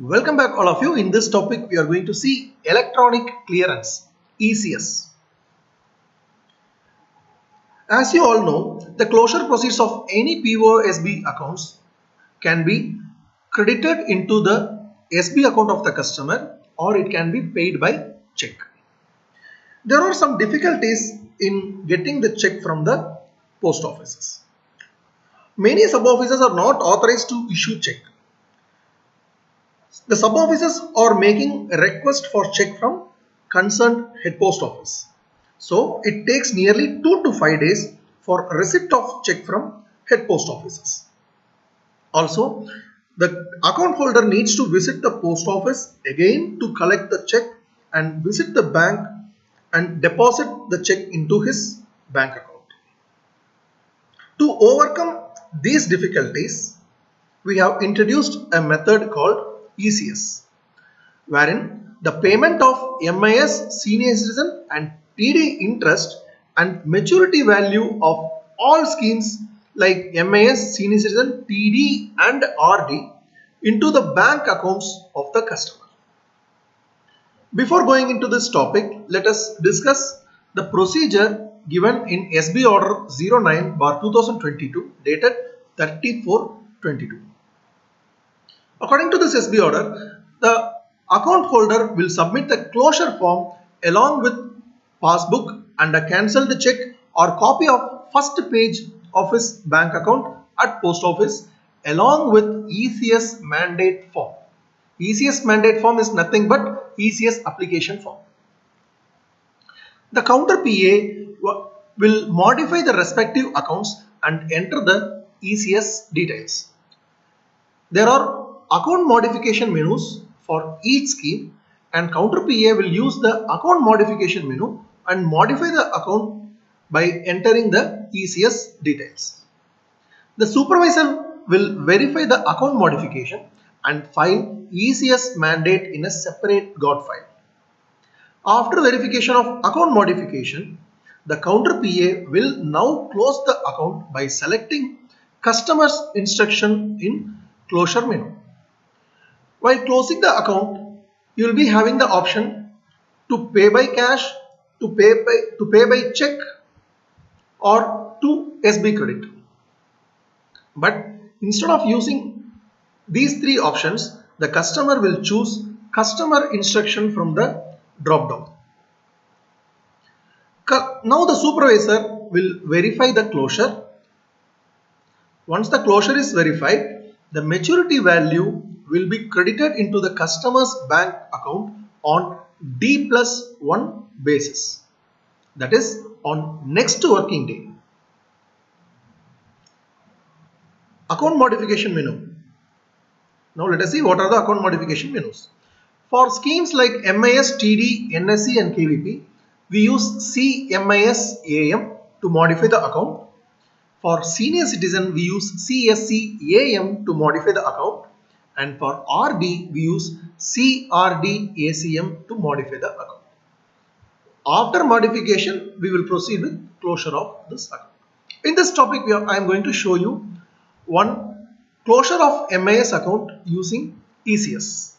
Welcome back all of you. In this topic we are going to see electronic clearance, ECS. As you all know, the closure proceeds of any POSB accounts can be credited into the SB account of the customer, or it can be paid by check. There are some difficulties in getting the check from the post offices. Many sub offices are not authorized to issue check. The sub offices are making a request for check from concerned head post office. So it takes nearly 2 to 5 days for receipt of check from head post offices. Also, the account holder needs to visit the post office again to collect the check and visit the bank and deposit the check into his bank account. To overcome these difficulties, we have introduced a method called ECS, wherein the payment of MIS senior citizen and TD interest and maturity value of all schemes like MIS senior citizen, TD and RD into the bank accounts of the customer. Before going into this topic, let us discuss the procedure given in SB Order 09/2022 dated 30/4/22. According to this SB order, the account holder will submit the closure form along with passbook and a cancelled check or copy of first page of his bank account at post office along with ECS mandate form. ECS mandate form is nothing but ECS application form. The counter PA will modify the respective accounts and enter the ECS details. There are account modification menus for each scheme, and counter PA will use the account modification menu and modify the account by entering the ECS details. The supervisor will verify the account modification and file ECS mandate in a separate GOT file. After verification of account modification, the counter PA will now close the account by selecting customer's instruction in closure menu. While closing the account, you will be having the option to pay by cash, to pay by check, or to SB credit. But instead of using these three options, the customer will choose customer instruction from the drop down. Now the supervisor will verify the closure. Once the closure is verified, the maturity value will be credited into the customer's bank account on D+1 basis, that is on next working day. Account modification menu. Now let us see what are the account modification menus. For schemes like MIS, TD, NSC and KVP, we use CMIS AM to modify the account. For senior citizen, we use CSC AM to modify the account, and for RD, we use CRD ACM to modify the account. After modification, we will proceed with closure of this account. In this topic, I am going to show you one closure of MIS account using ECS.